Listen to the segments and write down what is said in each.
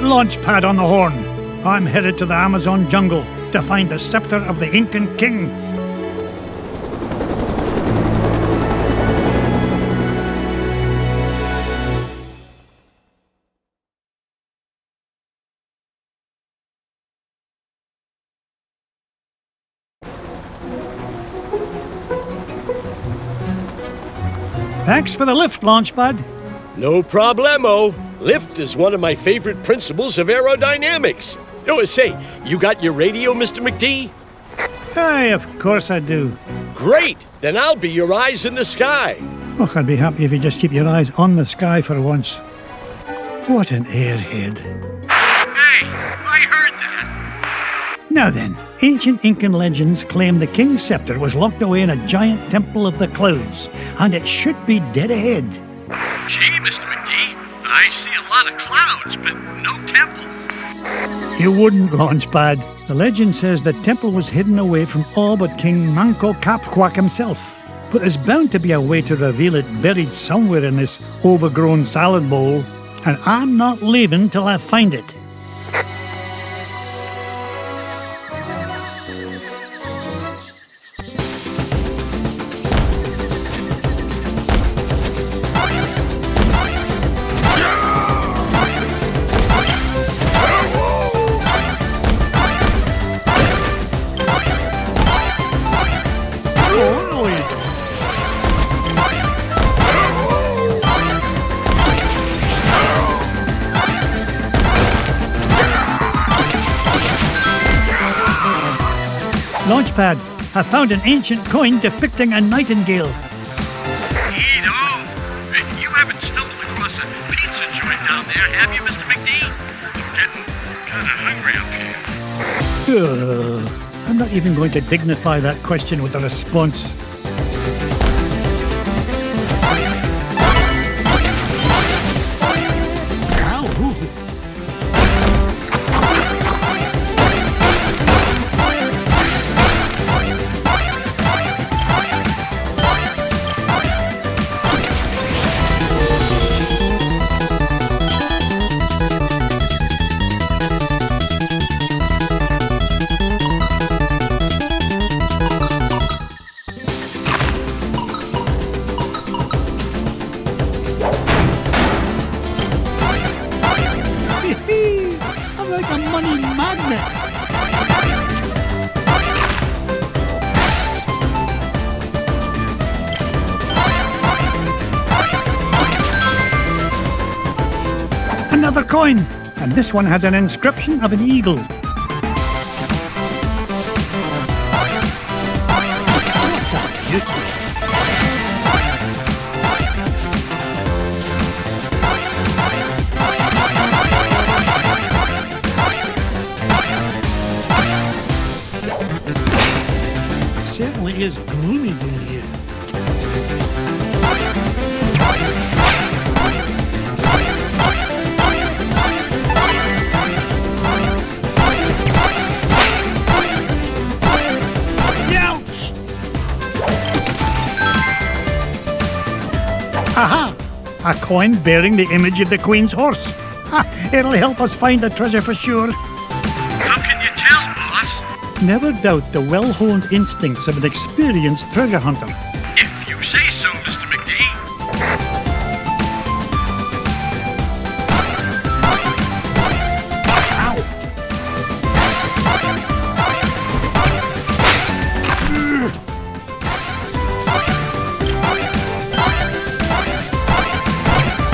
Launchpad on the horn. I'm headed to the Amazon jungle to find the scepter of the Incan king. Thanks for the lift, Launchpad. No problemo. Lift is one of my favorite principles of aerodynamics. Oh, say, you got your radio, Mr. McD? Aye, of course I do. Great! Then I'll be your eyes in the sky. Oh, I'd be happy if you just keep your eyes on the sky for once. What an airhead. Hey, I heard that. Now then, ancient Incan legends claim the king's scepter was locked away in a giant temple of the clouds, and it should be dead ahead. Gee, Mr. McD, I see a lot of clouds, but no temple. You wouldn't, Launchpad. The legend says the temple was hidden away from all but King Manco Capquack himself. But there's bound to be a way to reveal it buried somewhere in this overgrown salad bowl, and I'm not leaving till I find it. Launchpad, I found an ancient coin depicting a nightingale. Neato! You haven't stumbled across a pizza joint down there, have you, Mr. McD? I'm getting kind of hungry up here. I'm not even going to dignify that question with a response. I'm like a money magnet. Another coin, and this one has an inscription of an eagle. Certainly is gloomy in here. Ouch! Aha! A coin bearing the image of the Queen's horse. Ha! It'll help us find the treasure for sure. How can you tell, boss? Never doubt the well-honed instincts of an experienced treasure hunter. If you say so, Mr. McD. Ow!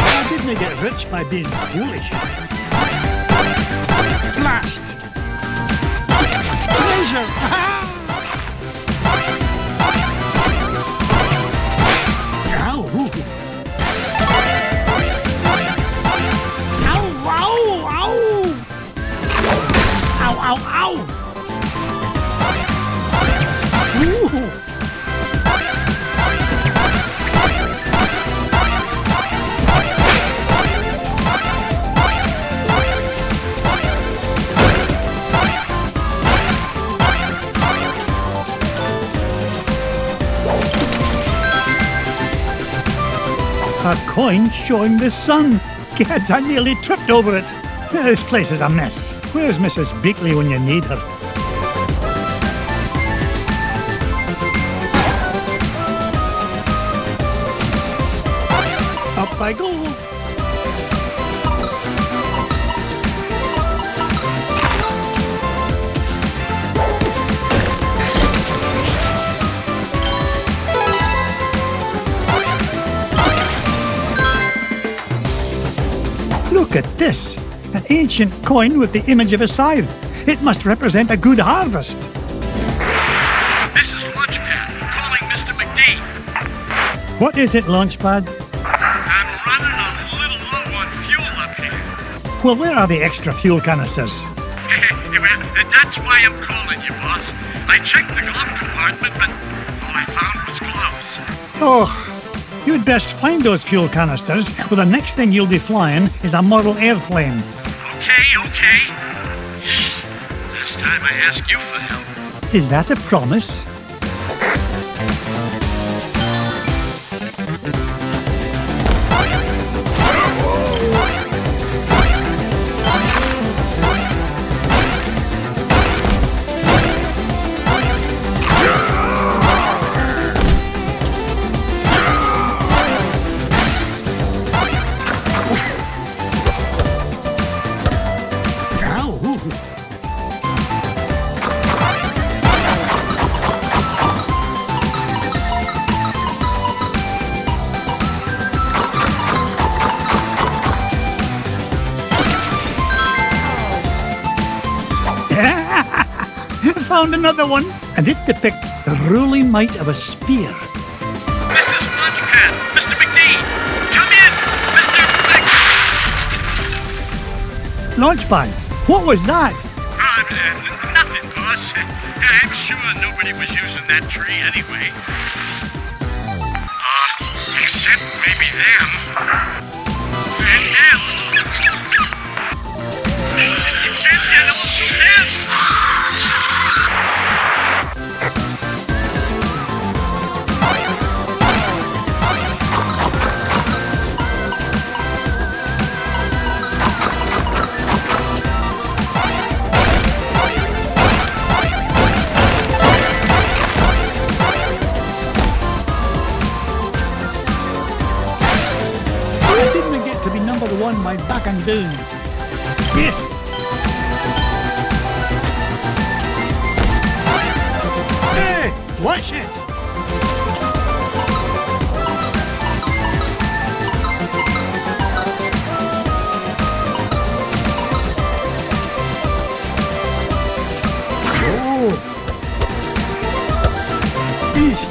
How didn't I get rich by being foolish? Blast! Treasure! Ow! Ow! Ow! Ow! Ow! Ow! Ow! Ooh! A coin showing the sun. Kids, I nearly tripped over it. This place is a mess. Where's Mrs. Beakley when you need her? Up I go. Look at this. An ancient coin with the image of a scythe. It must represent a good harvest. This is Launchpad, calling Mr. McD. What is it, Launchpad? I'm running a little low on fuel up here. Well, where are the extra fuel canisters? Well, that's why I'm calling you, boss. I checked the glove compartment, but all I found was gloves. Oh, you'd best find those fuel canisters, or the next thing you'll be flying is a model airplane. Okay. This time I ask you for help. Is that a promise? Found another one, and it depicts the ruling might of a spear. This is Launchpad, Mr. McD. Come in, Mr. Launchpad, what was that? Nothing, boss. I'm sure nobody was using that tree anyway. Except maybe them. And them. And also them. My back and down. Yeah. Hey, watch it. Oh. Easy.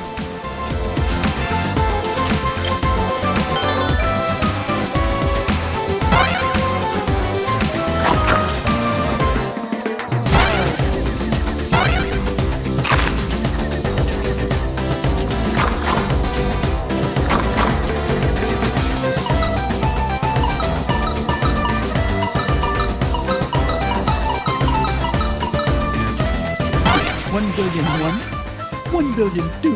Building 1 building 2.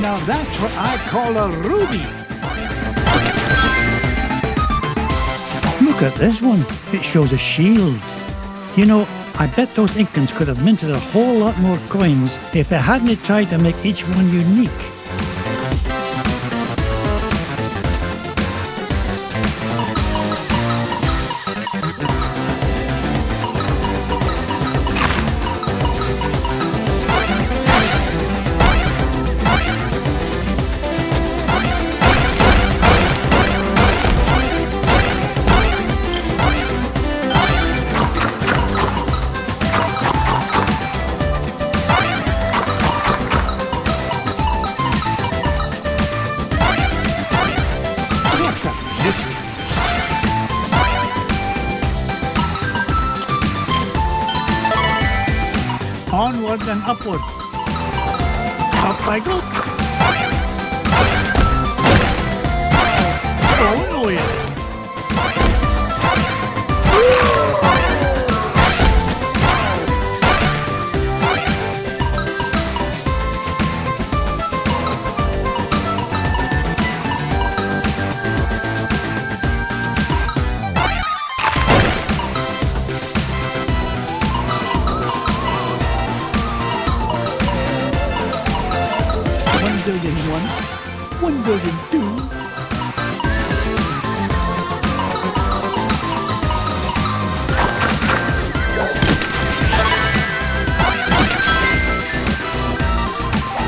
Now that's what I call a ruby. Look at this one. It shows a shield. You know, I bet those Incans could have minted a whole lot more coins if they hadn't tried to make each one unique. Onward and upward. Up I go. Oh yeah. 1,001,000,001, 1,002,000,002.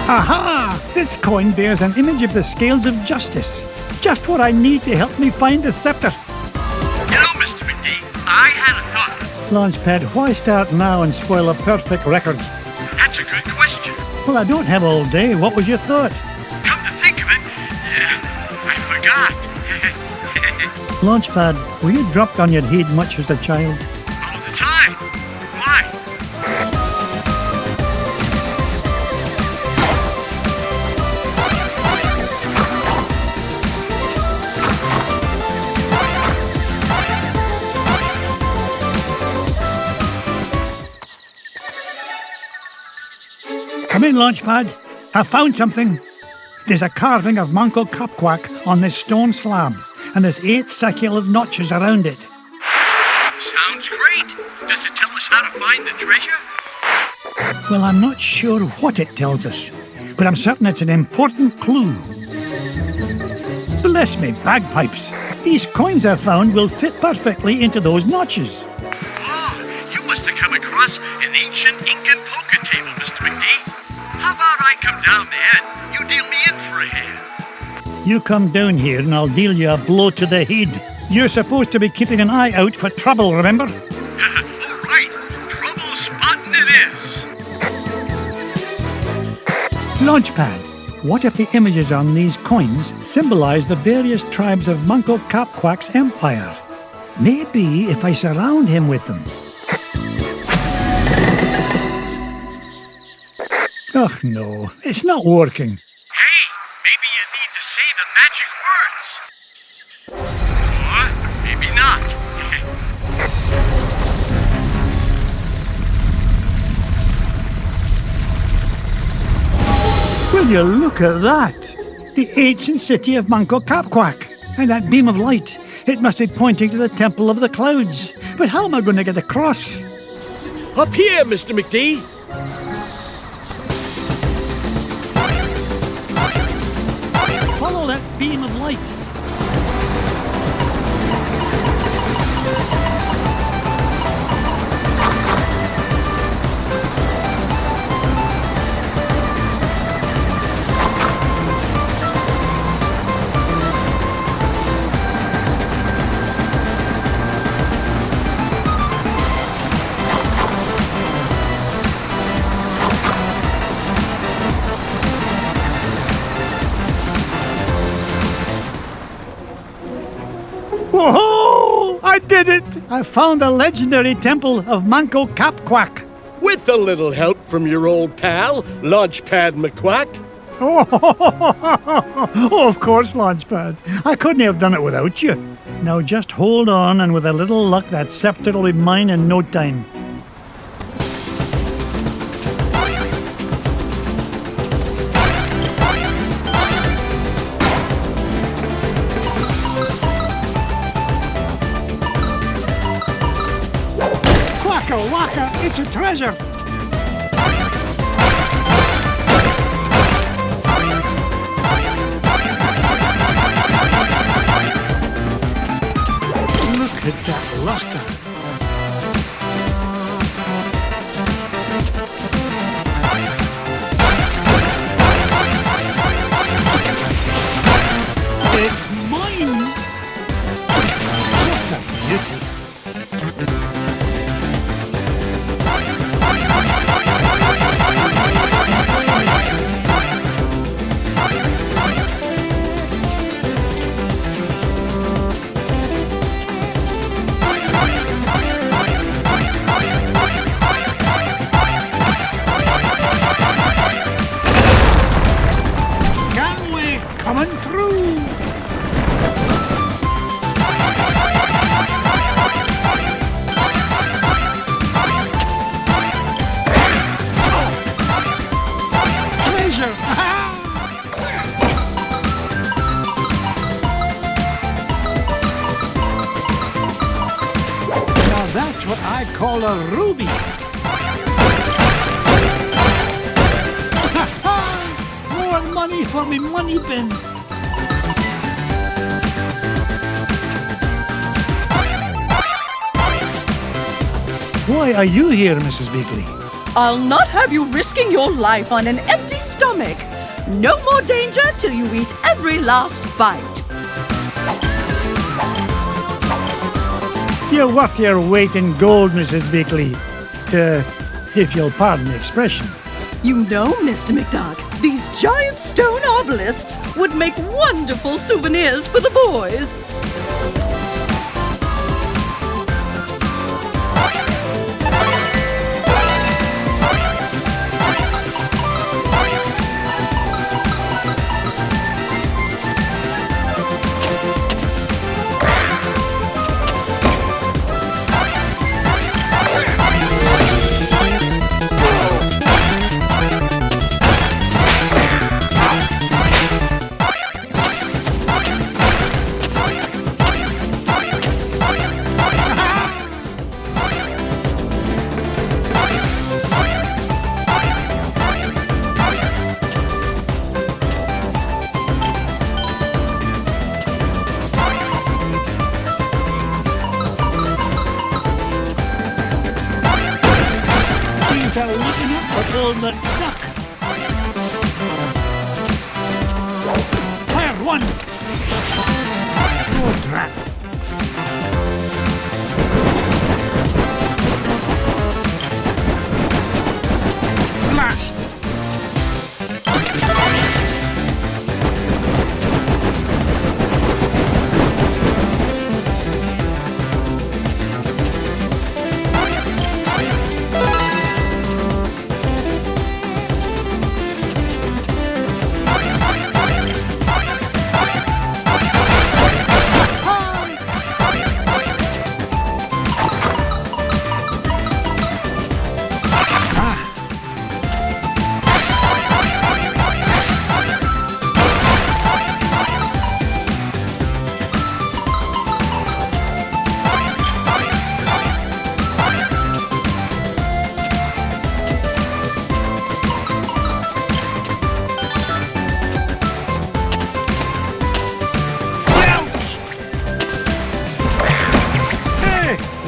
Aha! This coin bears an image of the scales of justice. Just what I need to help me find the scepter. You know, Mr. McD, I had a thought. Launchpad, why start now and spoil a perfect record? That's a good question. Well, I don't have all day. What was your thought? Come to think of it, I forgot. Launchpad, were you dropped on your head much as a child? All the time. Why? Come in, Launchpad. I found something. There's a carving of Manco Capquack on this stone slab, and there's 8 circular notches around it. Sounds great. Does it tell us how to find the treasure? Well, I'm not sure what it tells us, but I'm certain it's an important clue. Bless me bagpipes. These coins I found will fit perfectly into those notches. Oh, you must have come across an ancient Incan poker table, Mr. McD. How about I come down there and you deal me in for a hand? You come down here and I'll deal you a blow to the head. You're supposed to be keeping an eye out for trouble, remember? All right, trouble spotting it is. Launchpad, what if the images on these coins symbolize the various tribes of Manco Capquack's empire? Maybe if I surround him with them. Ugh, no, it's not working. Hey, maybe you need to say the magic words. Or maybe not. Will you look at that? The ancient city of Manco Capquack. And that beam of light. It must be pointing to the Temple of the Clouds. But how am I going to get across? Up here, Mr. McD. Follow that beam of light. Whoa! I did it! I found the legendary temple of Manco Capquack. With a little help from your old pal, Launchpad McQuack. Oh, of course, Launchpad. I couldn't have done it without you. Now just hold on, and with a little luck, that scepter will be mine in no time. Waka waka, it's a treasure! Look at that luster! It's mine! What a beauty! Coming through! Treasure! Now that's what I call a ruby! More money for me money bin. Why are you here, Mrs. Beakley? I'll not have you risking your life on an empty stomach. No more danger till you eat every last bite. You're worth your weight in gold, Mrs. Beakley. If you'll pardon the expression. You know, Mr. McDuck, these giant stone obelisks would make wonderful souvenirs for the boys. The duck. Fire one. Oh, drat. Blast.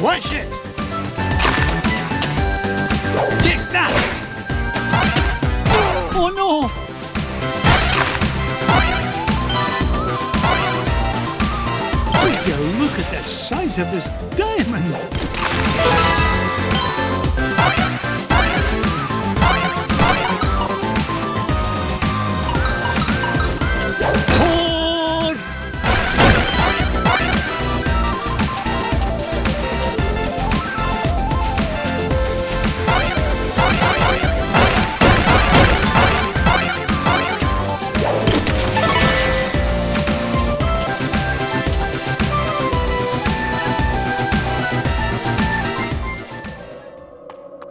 Watch it! Take that! Oh no! Would you look at the size of this diamond?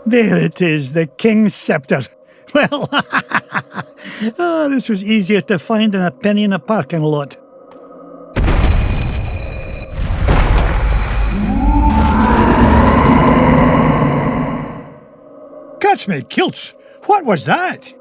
There it is, the King's Scepter. Well, oh, this was easier to find than a penny in a parking lot. Catch me kilts! What was that?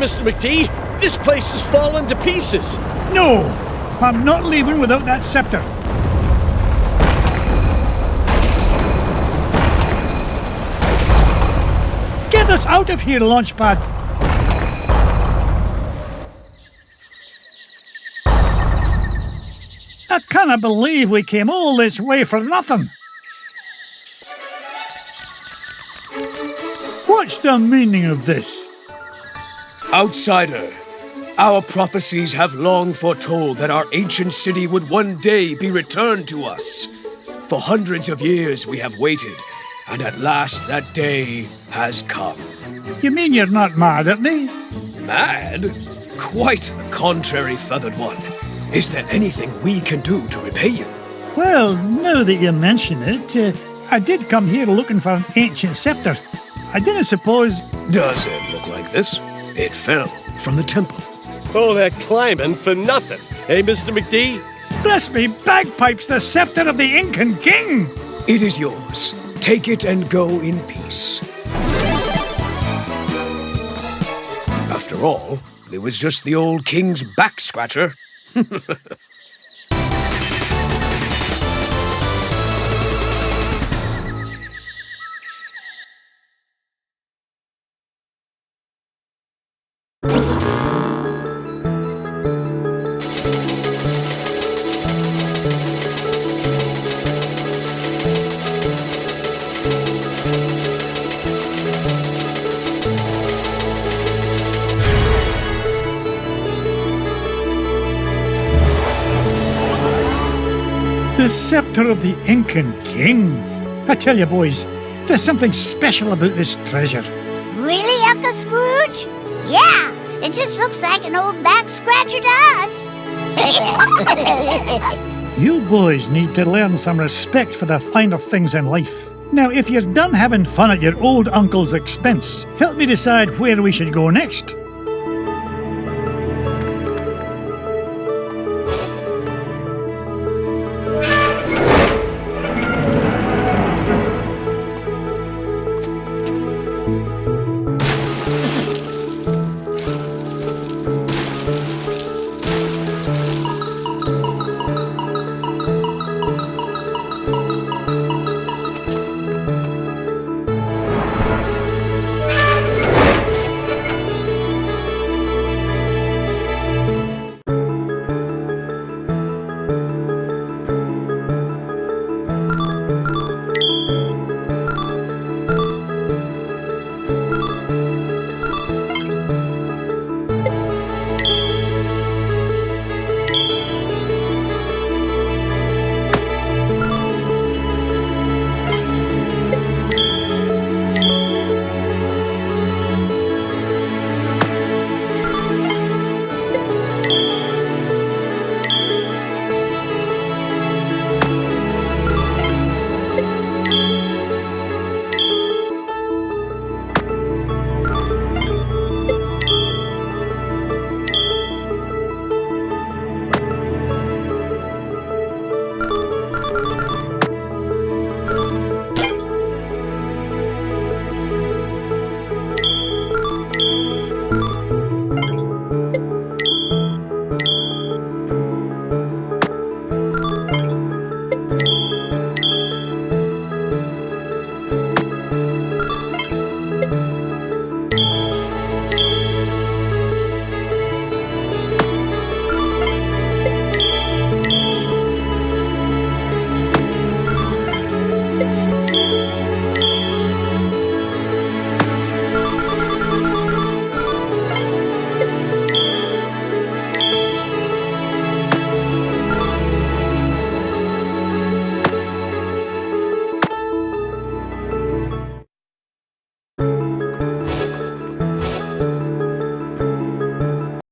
Mr. McD, this place has fallen to pieces. No! I'm not leaving without that scepter. Get us out of here, Launchpad! I can't believe we came all this way for nothing. What's the meaning of this? Outsider, our prophecies have long foretold that our ancient city would one day be returned to us. For hundreds of years we have waited, and at last that day has come. You mean you're not mad at me? Mad? Quite the contrary, feathered one. Is there anything we can do to repay you? Well, now that you mention it, I did come here looking for an ancient scepter. I didn't suppose... Does it look like this? It fell from the temple. All that climbing for nothing, eh, Mr. McD? Bless me bagpipes, the scepter of the Incan king! It is yours. Take it and go in peace. After all, it was just the old king's back scratcher. The scepter of the Incan king. I tell you, boys, there's something special about this treasure. Really, Uncle Scrooge? Yeah, it just looks like an old back scratcher to us. You boys need to learn some respect for the finer things in life. Now, if you're done having fun at your old uncle's expense, help me decide where we should go next.